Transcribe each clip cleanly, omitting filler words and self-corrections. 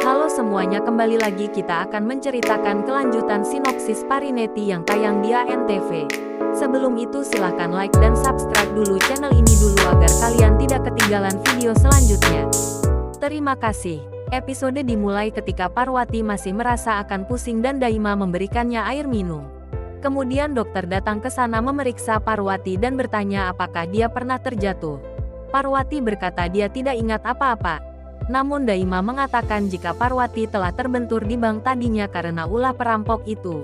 Halo semuanya, kembali lagi kita akan menceritakan kelanjutan sinopsis Parineti yang tayang di ANTV. Sebelum itu silahkan like dan subscribe dulu channel ini dulu agar kalian tidak ketinggalan video selanjutnya. Terima kasih. Episode dimulai ketika Parwati masih merasa akan pusing dan Daima memberikannya air minum. Kemudian dokter datang ke sana memeriksa Parwati dan bertanya apakah dia pernah terjatuh. Parwati berkata dia tidak ingat apa-apa. Namun Daima mengatakan jika Parwati telah terbentur di bank tadinya karena ulah perampok itu.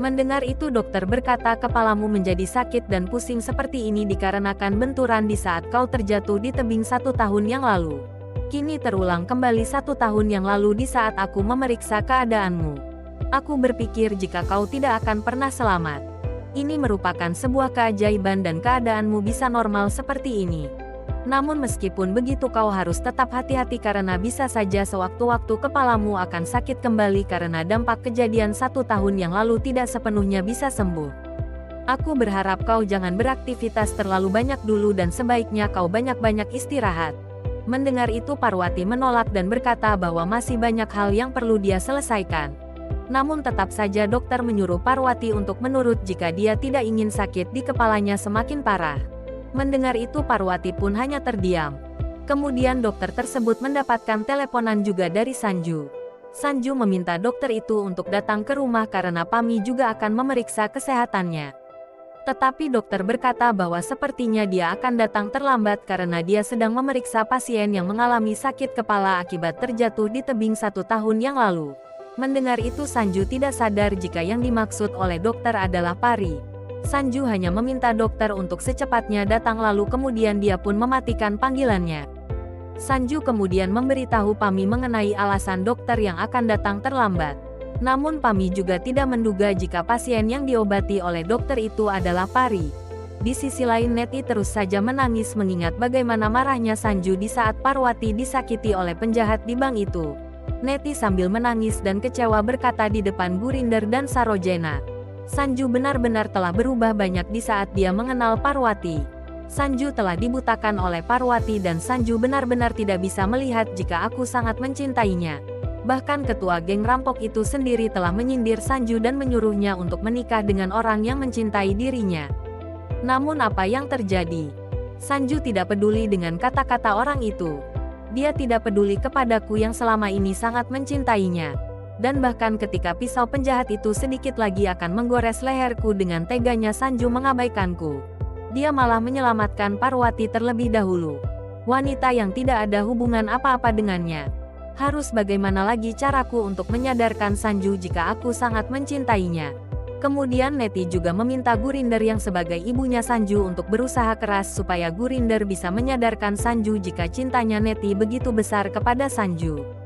Mendengar itu dokter berkata kepalamu menjadi sakit dan pusing seperti ini dikarenakan benturan di saat kau terjatuh di tebing 1 tahun yang lalu. Kini terulang kembali 1 tahun yang lalu di saat aku memeriksa keadaanmu. Aku berpikir jika kau tidak akan pernah selamat. Ini merupakan sebuah keajaiban dan keadaanmu bisa normal seperti ini. Namun meskipun begitu kau harus tetap hati-hati karena bisa saja sewaktu-waktu kepalamu akan sakit kembali karena dampak kejadian 1 tahun yang lalu tidak sepenuhnya bisa sembuh. Aku berharap kau jangan beraktivitas terlalu banyak dulu dan sebaiknya kau banyak-banyak istirahat. Mendengar itu Parwati menolak dan berkata bahwa masih banyak hal yang perlu dia selesaikan. Namun tetap saja dokter menyuruh Parwati untuk menurut jika dia tidak ingin sakit di kepalanya semakin parah. Mendengar itu Parwati pun hanya terdiam. Kemudian dokter tersebut mendapatkan teleponan juga dari Sanju. Sanju meminta dokter itu untuk datang ke rumah karena Pami juga akan memeriksa kesehatannya. Tetapi dokter berkata bahwa sepertinya dia akan datang terlambat karena dia sedang memeriksa pasien yang mengalami sakit kepala akibat terjatuh di tebing 1 tahun yang lalu. Mendengar itu Sanju tidak sadar jika yang dimaksud oleh dokter adalah Pari. Sanju hanya meminta dokter untuk secepatnya datang lalu kemudian dia pun mematikan panggilannya. Sanju kemudian memberitahu Pami mengenai alasan dokter yang akan datang terlambat. Namun Pami juga tidak menduga jika pasien yang diobati oleh dokter itu adalah Pari. Di sisi lain Neti terus saja menangis mengingat bagaimana marahnya Sanju di saat Parwati disakiti oleh penjahat di bank itu. Neti sambil menangis dan kecewa berkata di depan Gurinder dan Sarojena. Sanju benar-benar telah berubah banyak di saat dia mengenal Parwati. Sanju telah dibutakan oleh Parwati dan Sanju benar-benar tidak bisa melihat jika aku sangat mencintainya. Bahkan ketua geng rampok itu sendiri telah menyindir Sanju dan menyuruhnya untuk menikah dengan orang yang mencintai dirinya. Namun apa yang terjadi? Sanju tidak peduli dengan kata-kata orang itu. Dia tidak peduli kepadaku yang selama ini sangat mencintainya. Dan bahkan ketika pisau penjahat itu sedikit lagi akan menggores leherku dengan teganya Sanju mengabaikanku. Dia malah menyelamatkan Parwati terlebih dahulu. Wanita yang tidak ada hubungan apa-apa dengannya. Harus bagaimana lagi caraku untuk menyadarkan Sanju jika aku sangat mencintainya. Kemudian Neti juga meminta Gurinder yang sebagai ibunya Sanju untuk berusaha keras supaya Gurinder bisa menyadarkan Sanju jika cintanya Neti begitu besar kepada Sanju.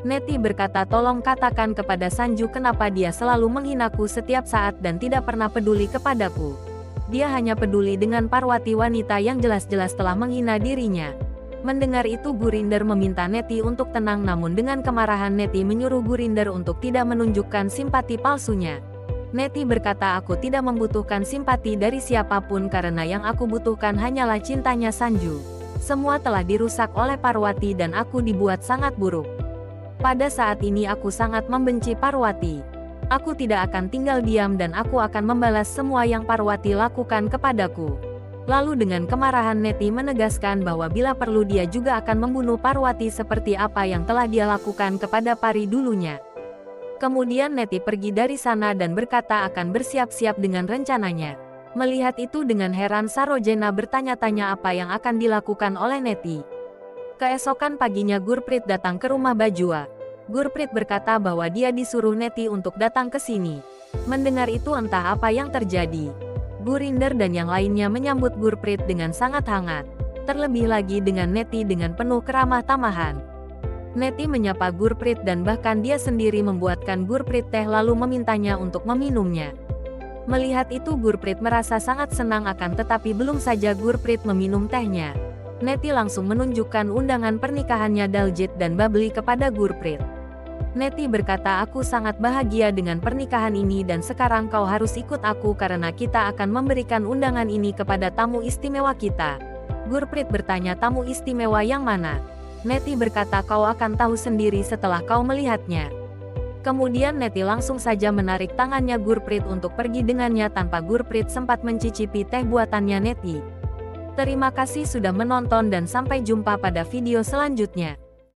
Neti berkata tolong katakan kepada Sanju kenapa dia selalu menghinaku setiap saat dan tidak pernah peduli kepadaku. Dia hanya peduli dengan Parwati wanita yang jelas-jelas telah menghina dirinya. Mendengar itu Gurinder meminta Neti untuk tenang namun dengan kemarahan Neti menyuruh Gurinder untuk tidak menunjukkan simpati palsunya. Neti berkata aku tidak membutuhkan simpati dari siapapun karena yang aku butuhkan hanyalah cintanya Sanju. Semua telah dirusak oleh Parwati dan aku dibuat sangat buruk. Pada saat ini aku sangat membenci Parwati. Aku tidak akan tinggal diam dan aku akan membalas semua yang Parwati lakukan kepadaku. Lalu dengan kemarahan Neti menegaskan bahwa bila perlu dia juga akan membunuh Parwati seperti apa yang telah dia lakukan kepada Pari dulunya. Kemudian Neti pergi dari sana dan berkata akan bersiap-siap dengan rencananya. Melihat itu dengan heran Sarojena bertanya-tanya apa yang akan dilakukan oleh Neti. Keesokan paginya Gurprit datang ke rumah Bajwa. Gurprit berkata bahwa dia disuruh Neti untuk datang ke sini. Mendengar itu entah apa yang terjadi. Gurinder dan yang lainnya menyambut Gurprit dengan sangat hangat. Terlebih lagi dengan Neti dengan penuh keramah tamahan. Neti menyapa Gurprit dan bahkan dia sendiri membuatkan Gurprit teh lalu memintanya untuk meminumnya. Melihat itu Gurprit merasa sangat senang akan tetapi belum saja Gurprit meminum tehnya. Neti langsung menunjukkan undangan pernikahannya Daljit dan Babli kepada Gurprit. Neti berkata aku sangat bahagia dengan pernikahan ini dan sekarang kau harus ikut aku karena kita akan memberikan undangan ini kepada tamu istimewa kita. Gurprit bertanya tamu istimewa yang mana? Neti berkata kau akan tahu sendiri setelah kau melihatnya. Kemudian Neti langsung saja menarik tangannya Gurprit untuk pergi dengannya tanpa Gurprit sempat mencicipi teh buatannya Neti. Terima kasih sudah menonton dan sampai jumpa pada video selanjutnya.